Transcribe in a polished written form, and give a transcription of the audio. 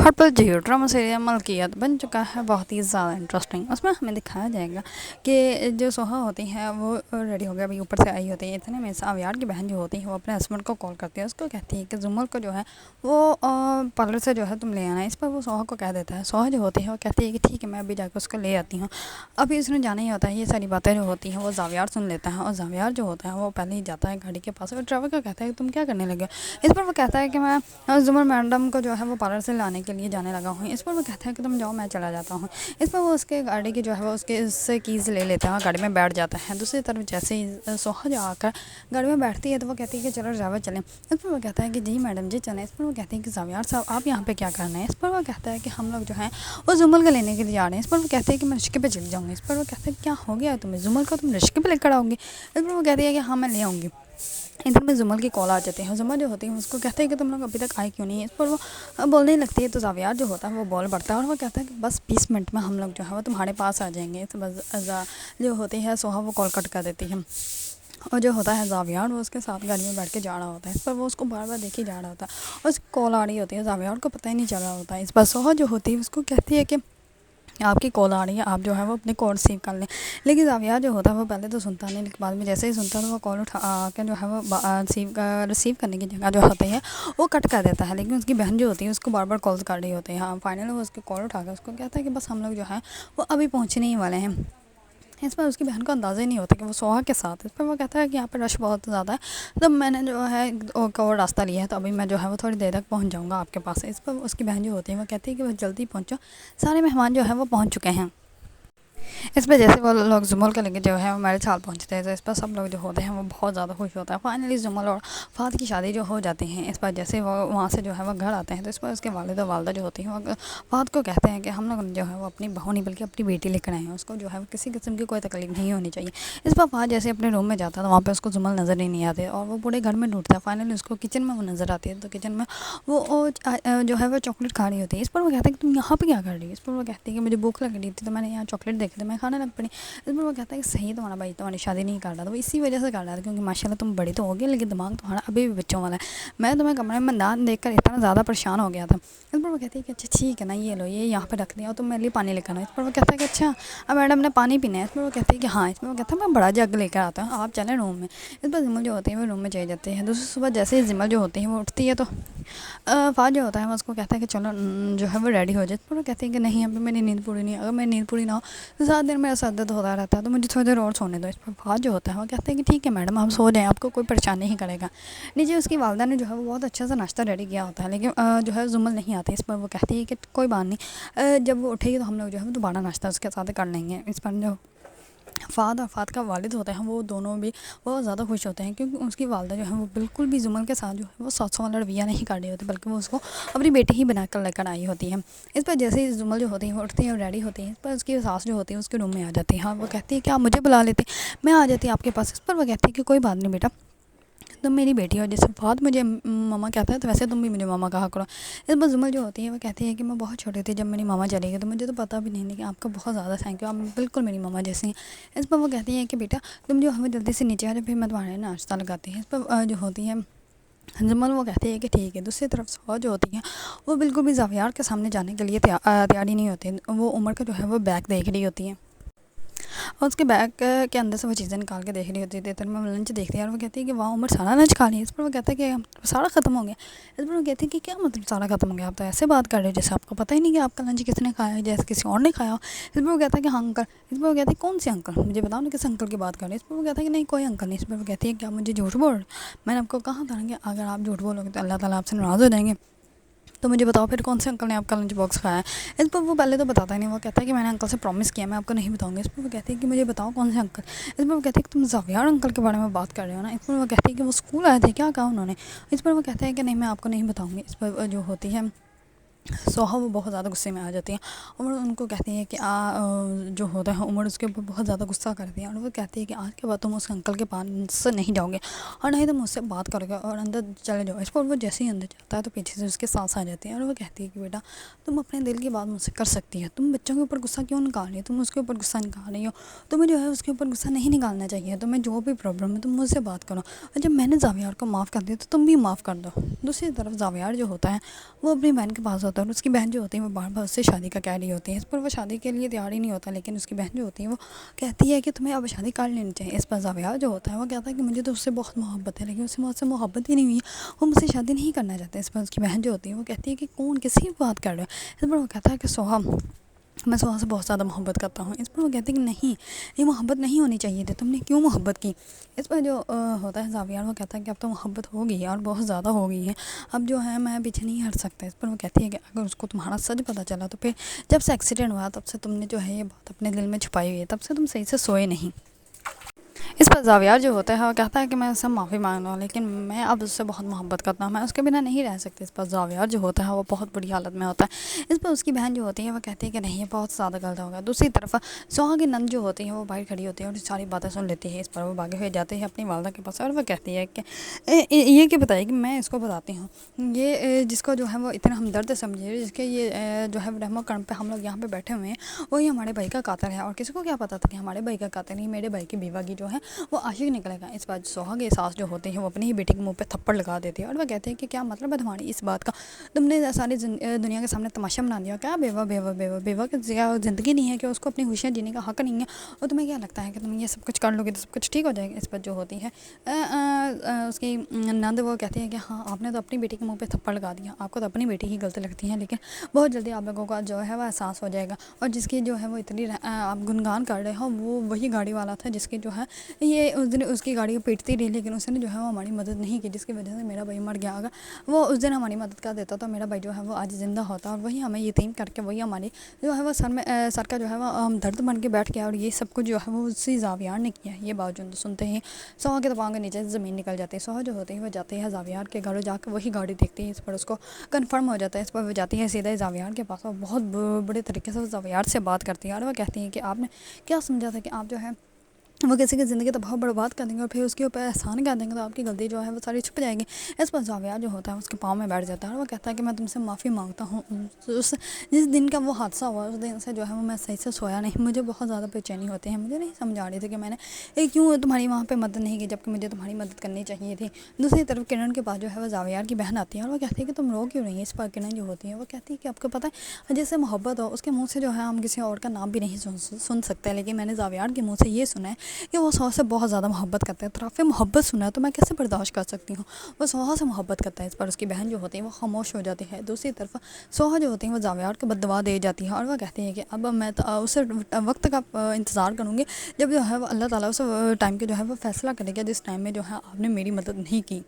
Hot पर जियो drama serial मलकियत बन चुका है बहुत ही ज़्यादा इंटरेस्टिंग। उसमें हमें दिखाया जाएगा कि जो सोहा होती है वो रेडी हो गया, अभी ऊपर से आई होती है। इतने में सावियार की बहन जो होती है वो अपने हस्बैंड को कॉल करती है, उसको कहती है कि जुमल को जो है वो पार्लर से जो है तुम ले आना। इस पर वो सोहा को कह देता है। सोहा जो होती है वो कहती है कि ठीक है, मैं अभी जाकर उसको ले आती हूँ। अभी उसने जाना ही होता है, ये सारी बातें जो होती हैं वो जावियार सुन लेता है, और जावियार जो होता है वो पहले ही जाता है गाड़ी के पास और ड्राइवर को कहता है कि तुम क्या करने लगे हो। इस पर वो कहता है कि मैं जुमर मैडम को जो है वो पार्लर से लाने के लिए जाने लगा हूँ। इस पर वो कहता है कि तुम जाओ, मैं चला जाता हूँ। इस पर वो उसके गाड़ी की जो है वो उसके उससे कीज़ ले लेता है और गाड़ी में बैठ जाता है। दूसरी तरफ जैसे ही सोहा जो आकर गाड़ी में बैठती है तो वो कहती है कि चलो ड्राइवर चलें। इस पर वो कहता है कि जी मैडम जी चलें। इस पर वो कहती है कि जावियार साहब आप यहाँ पे क्या करना है। इस पर वो कहता है कि हम लोग जो है वो जुमल को लेने के लिए जा रहे हैं। इस पर वो कहते हैं कि मैं रिश्के पे चली जाऊँगी। इस पर वो कहते हैं क्या हो गया तुम्हें, जुमल को तुम रिश्के पे लेकर आओगी। इस पर वो कहती है कि हाँ मैं ले आऊँगी। इधर में जुमल की कॉल आ जाती है। जुमल जो होती है उसको कहते हैं कि तुम लोग अभी तक आए क्यों नहीं है। इस पर वो बोलने लगती है तो जावियार जो होता है वो बॉल बढ़ता है और वो कहता है कि बस 20 मिनट में हम लोग जो है वो तुम्हारे पास आ जाएंगे। तो बस जो होती है सोहा वो कॉल कट कर देती है, और जो होता है जावियार वो उसके साथ गाड़ी में बैठ के जा रहा होता है। इस पर वो उसको बार बार देखे जा रहा होता है और उसकी कॉल आ रही होती है, जावियार को पता ही नहीं चल रहा होता है। इस पर सोहा जो होती है उसको कहती है कि आपकी कॉल आ रही है, आप जो है वो अपनी कॉल रिसीव कर लें। लेकिन जावियार जो होता है वो पहले तो सुनता नहीं, लेकिन बाद में जैसे ही सुनता है तो वो कॉल उठा के जो है वो रिसीव करने की जगह जो होती है वो कट कर देता है। लेकिन उसकी बहन जो होती है उसको बार बार कॉल कर रही होती है। हाँ, फाइनली वो उसकी कॉल उठा कर उसको कहता है कि बस हम लोग जो है वो अभी पहुँचने ही वाले हैं। इस पर उसकी बहन को अंदाज़ा ही नहीं होता कि वो सोहा के साथ है। इस पर वो कहता है कि यहाँ पर रश बहुत ज़्यादा है, तो मैंने जो है एक और रास्ता लिया है, तो अभी मैं जो है वो थोड़ी देर तक पहुँच जाऊँगा आपके पास। इस पर उसकी बहन जो होती है वो कहती है कि बस जल्दी पहुँचो, सारे मेहमान जो है वो पहुँच चुके हैं। इस पर जैसे वो लोग जुमल के लेके जो है वो मेरे साल पहुँचते हैं, तो इस पर सब लोग जो होते हैं वो बहुत ज़्यादा खुश होता है। फाइनली जुमल और फ़ाद की शादी जो हो जाती है। इस पर जैसे वो वहाँ से जो है वो घर आते हैं तो इस पर उसके वालिद और वालदा जो होती हैं वो फ़ाद को कहते हैं कि हम लोग जो है वो अपनी बहू नहीं बल्कि अपनी बेटी लेकर आए हैं, उसको जो है वो किसी किस्म की कोई तकलीफ नहीं होनी चाहिए। इस पर फ़ाद जैसे अपने रूम में जाता है तो वहाँ पर उसको जुमल नज़र ही नहीं आते और वो पूरे घर में ढूंढता है। फाइनली उसको किचन में वो नज़र आती है, तो किचन में वो जो है वो चॉकलेट खा रही होती है। इस पर वो कहता है कि तुम यहाँ पर क्या कर रही हो। इस पर वो कहती है कि मुझे भूख लग रही थी तो मैंने यहाँ चॉकलेट देखे थे, मैं खाने लग पड़ी। इस पर वो कहता है कि सही तुम्हारा भाई तुम्हारी शादी नहीं कर रहा था, वो इसी वजह से कर रहा था क्योंकि माशाल्लाह तुम बड़ी तो हो गई लेकिन दिमाग तुम्हारा अभी भी बच्चों वाला है। मैं तुम्हें कमरे में दान देख कर इतना ज़्यादा परेशान हो गया था। इस पर वो कहती है कि अच्छा ठीक है ना, ये लो, ये यहाँ पे रख दिया और तुम मेरे लिए पानी लेकर आओ। इस पर वो कहता है कि अच्छा अब मैडम ने पानी पीना है। इस पर वो कहती है कि हाँ। इस पर वो कहता है मैं बड़ा जग लेकर आता हूँ, आप चलें रूम में। इस पर जिमल जो होती है वो रूम में चले जाते हैं। दूसरी सुबह जैसे ही जिमल जो होती है वो उठती है तो फ़ाद जो होता है वो उसको कहता है कि चलो जो है वो रेडी हो जाए। पर वो कहती है कि नहीं अभी मेरी नींद पूरी नहीं है, अगर मेरी नींद पूरी ना हो तो ज़्यादा देर मेरा सर दर्द होता रहता है, तो मुझे थोड़ी देर और सोने दो। इस पर फ़ाद जो होता है वो कहता है कि ठीक है मैडम आप सो जाएँ, आपको कोई परेशान नहीं करेगा। नीचे उसकी वालदा ने जो है वो बहुत अच्छा सा नाश्ता रेडी किया होता है, लेकिन जो है जुमल नहीं आती। इस पर वो कहती है कि कोई बात नहीं, जब वो उठेगी तो हम लोग जो है वो दोबारा नाश्ता उसके साथ कर लेंगे। इस पर जो फ़ाद और फ़ाद का वालिद होते हैं वो दोनों भी बहुत ज़्यादा खुश होते हैं क्योंकि उसकी वालदा जो है वो बिल्कुल भी जुमल के साथ जो है वो सासों वाला रवैया नहीं कर रही होती, बल्कि वो उसको अपनी बेटी ही बना कर लेकर आई होती है। इस पर जैसे ही जुमल जो होती है वो उठती है और रेडी होती है, इस पर उसकी सास जो होती है उसके रूम में आ जाती है। हाँ, वो कहती है कि आप मुझे बुला लेते, मैं आ जाती आपके पास। इस पर वो कहती है कि कोई बात नहीं बेटा, तुम मेरी बेटी हो। जैसे फ़ाद मुझे मामा कहता है तो वैसे तुम भी मुझे मामा कहा करो। इस पर जुमल जो होती है वो कहती है कि मैं बहुत छोटी थी जब मेरी मामा चली गई, तो मुझे तो पता भी नहीं, लेकिन आपका बहुत ज़्यादा थैंक यू, आप बिल्कुल मेरी मामा जैसी हैं। इस पर वो कहती है कि बेटा तुम जो हमें जल्दी से नीचे आ जाओ, फिर मैं तुम्हारे नाश्ता लगाती है। इस पर जो होती है जुमल वो कहती है कि ठीक है। दूसरी तरफ सौ जो होती है वो बिल्कुल भी जावियार के सामने जाने के लिए तैयार ही नहीं होती। वो उमर का जो है वो बैग देख रही होती है और उसके बैग के अंदर से वो चीज़ें निकाल के देख रही होती है। तो मैं लंच देखती है और वो कहती है कि वाह उमर सारा लंच खा लिया। इस पर वो कहता है कि सारा ख़त्म हो गया। इस पर वो कहती है कि क्या मतलब सारा ख़त्म हो गया, आप तो ऐसे बात कर रहे हो जैसे आपको पता ही नहीं कि आपका लंच किसने खाया है, जैसे किसी और ने खाया हो। इस पर वो कहता है कि हाँ अंकल। इस पर वो कहती है कौन से अंकल, मुझे बताओ ना किस अंकल की बात कर रहे हैं। इस पर वो कहता है कि नहीं कोई अंकल नहीं। इस पर वो कहती है कि आप मुझे झूठ बोल रहे हो। मैंने आपको कहा था कि अगर आप झूठ बोलोगे तो अल्लाह ताला आपसे नाराज़ हो जाएंगे, तो मुझे बताओ फिर कौन से अंकल ने आपका लंच बॉक्स खाया है। इस पर वो पहले तो बताता ही नहीं, वो कहता है कि मैंने अंकल से प्रॉमिस किया मैं आपको नहीं बताऊंगी। इस पर वो कहती है कि मुझे बताओ कौन से अंकल। इस पर वो कहती है कि तुम जावियार अंकल के बारे में बात कर रहे हो ना। इस पर वो कहती है कि वो स्कूल आए थे, क्या कहा उन्होंने। इस पर वो कहता है कि नहीं मैं आपको नहीं बताऊँगी। इस पर जो होती है सोहा वो बहुत ज़्यादा गुस्से में आ जाती है और उनको कहती है कि जो होता है उमर उसके ऊपर बहुत ज़्यादा गुस्सा करती है और वो कहती है कि आज के बाद तुम उस अंकल के पास नहीं जाओगे और नहीं तुम मुझसे बात करोगे और अंदर चले जाओ। इस पर वो जैसे ही अंदर जाता है तो पीछे से उसके सास आ जाती है और वो कहती है कि बेटा तुम अपने दिल की बात मुझसे कर सकती है, तुम बच्चों के ऊपर गुस्सा क्यों निकाल रही हो, तुम उसके ऊपर गुस्सा निकाल रही हो, तुम्हें जो है उसके ऊपर गुस्सा नहीं निकालना चाहिए, तुम्हें जो भी प्रॉब्लम है तुम मुझसे बात करो। और जब मैंने जावियार को माफ़ कर दिया तो तुम भी माफ़ कर दो। दूसरी तरफ जावियार जो होता है वो अपनी बहन के पास होता ہوتا ہے اور اس کی بہن جو ہوتی ہے وہ بار بار اس سے شادی کا کہہ رہی ہوتی ہے. اس پر وہ شادی کے لیے تیار ہی نہیں ہوتا, لیکن اس کی بہن جو ہوتی ہے وہ کہتی ہے کہ تمہیں اب شادی کر لینی چاہیے. اس پر زاویار جو ہوتا ہے وہ کہتا ہے کہ مجھے تو اس سے بہت محبت ہے, لیکن اس سے مجھ سے محبت ہی نہیں ہوئی, وہ مجھ سے شادی نہیں کرنا چاہتے. اس پر اس کی بہن جو ہوتی ہے وہ کہتی ہے کہ کون کسی بات کر رہے ہو. اس پر وہ کہتا ہے کہ سوہا, میں سوہا سے بہت زیادہ محبت کرتا ہوں. اس پر وہ کہتے ہیں کہ نہیں, یہ محبت نہیں ہونی چاہیے تھی, تم نے کیوں محبت کی. اس پر جو ہوتا ہے زاویار وہ کہتا ہے کہ اب تو محبت ہو گئی ہے اور بہت زیادہ ہو گئی ہے, اب جو ہے میں پیچھے نہیں ہٹ سکتا. اس پر وہ کہتی ہے کہ اگر اس کو تمہارا سچ پتہ چلا تو پھر جب سے ایکسیڈنٹ ہوا تب سے تم نے جو ہے یہ بات اپنے دل میں چھپائی ہوئی ہے, تب سے تم صحیح سے سوئے نہیں. اس پر زاویار جو ہوتا ہے وہ کہتا ہے کہ میں اس سے معافی مانگ رہا ہوں, لیکن میں اب اس سے بہت محبت کرتا ہوں, میں اس کے بنا نہیں رہ سکتی. اس پر زاویار جو ہوتا ہے وہ بہت بری حالت میں ہوتا ہے. اس پر اس کی بہن جو ہوتی ہے وہ کہتی ہے کہ نہیں, یہ بہت زیادہ غلط ہو گیا. دوسری طرف سوہا کی نند جو ہوتی ہے وہ باہر کھڑی ہوتی ہے اور ساری باتیں سن لیتی ہے. اس پر وہ بھاگے ہوئے جاتے ہیں اپنی والدہ کے پاس اور وہ کہتی ہے کہ یہ کہ بتائیے کہ میں اس کو بتاتی ہوں, یہ جس کو جو ہے وہ اتنا ہمدرد سمجھے, جس کے یہ جو ہے رحم و کرم پہ ہم لوگ یہاں پہ بیٹھے ہوئے ہیں, وہی ہمارے بھائی کا قاتل ہے. اور کسی کو کیا پتا تھا کہ ہمارے بھائی کا قاتل نہیں میرے بھائی کی بیوہ کی جو ہے وہ عاشق نکلے گا. اس بات سوہا کی ساس جو ہوتی ہے وہ اپنی ہی بیٹی کے منہ پہ تھپڑ لگا دیتی ہے اور وہ کہتے ہیں کہ کیا مطلب ہے تمہاری اس بات کا, تم نے ساری دنیا کے سامنے تماشا بنا دیا کیا. بیوہ بیوہ بیوہ بیوہ کی زندگی نہیں ہے کہ اس کو اپنی خوشیاں جینے کا حق نہیں ہے, اور تمہیں کیا لگتا ہے کہ تم یہ سب کچھ کر لو گے تو سب کچھ ٹھیک ہو جائے گا. اس پر جو ہوتی ہے اس کی نند وہ کہتی ہے کہ ہاں آپ نے تو اپنی بیٹی کے منہ پہ تھپڑ لگا دیا, آپ کو تو اپنی بیٹی ہی غلط لگتی ہے, لیکن بہت جلدی آپ لوگوں کا جو ہے وہ احساس ہو جائے گا. اور جس کی جو ہے وہ اتنی آپ گنگان کر رہے ہو وہ وہی گاڑی والا تھا جس کی جو ہے یہ اس دن اس کی گاڑی کو پیٹتی رہی, لیکن اس نے جو ہے وہ ہماری مدد نہیں کی, جس کی وجہ سے میرا بھائی مر گیا. اگر وہ اس دن ہماری مدد کر دیتا تو میرا بھائی جو ہے وہ آج زندہ ہوتا, اور وہی ہمیں یتیم کر کے وہی ہماری جو ہے وہ سر کا جو ہے وہ درد بن کے بیٹھ گیا. اور یہ سب کچھ جو ہے وہ اسی زاویار نے کیا ہے. یہ بات جو سنتے ہی سوہا کے پاؤں کے نیچے زمین نکل جاتی ہے. سوہا جو ہوتی ہے وہ جاتی ہے زاویار کے گھر, جا کے وہی گاڑی دیکھتی ہے. اس پر اس کو کنفرم ہو جاتا ہے. اس پر وہ جاتی ہے سیدھا زاویار کے پاس اور بہت بڑے طریقے سے زاویار سے بات کرتی ہے, اور وہ کہتی ہے کہ آپ نے کیا سمجھا تھا کہ آپ جو ہے وہ کسی کی زندگی تو بہت برباد کر دیں گے اور پھر اس کے اوپر احسان کر دیں گے تو آپ کی غلطی جو ہے وہ ساری چھپ جائے گی. اس پر زاویار جو ہوتا ہے اس کے پاؤں میں بیٹھ جاتا ہے اور وہ کہتا ہے کہ میں تم سے معافی مانگتا ہوں. جس دن کا وہ حادثہ ہوا اس دن سے جو ہے وہ میں صحیح سے سویا نہیں, مجھے بہت زیادہ بے چینی ہوتی ہے. مجھے نہیں سمجھ آ رہی تھی کہ میں نے کیوں تمہاری وہاں پہ مدد نہیں کی جبکہ مجھے تمہاری مدد کرنی چاہیے تھی. دوسری طرف کرن کے پاس جو ہے وہ زاویار کی بہن آتی ہے اور وہ کہتی ہے کہ تم رو کیوں رہی ہے. اس پر کرن جو ہوتی ہے وہ کہتی ہے کہ آپ کو پتہ ہے جس سے محبت ہو اس کے منہ سے جو ہے ہم کسی اور کا نام بھی نہیں سن سکتے, لیکن میں نے زاویار کے منہ سے یہ سنا ہے کہ وہ سوہا سے بہت زیادہ محبت کرتا ہے. طرف محبت سنا ہے تو میں کیسے برداشت کر سکتی ہوں, وہ سوہا سے محبت کرتا ہے. اس پر اس کی بہن جو ہوتی ہے وہ خاموش ہو جاتی ہے. دوسری طرف سوہا جو ہوتی ہے وہ زاویار کو بد دعا دے جاتی ہے اور وہ کہتی ہے کہ اب میں اسے وقت کا انتظار کروں گی جب جو ہے وہ اللہ تعالیٰ اس ٹائم کے جو ہے وہ فیصلہ کرے گا جس ٹائم میں جو ہے آپ نے میری مدد نہیں کی.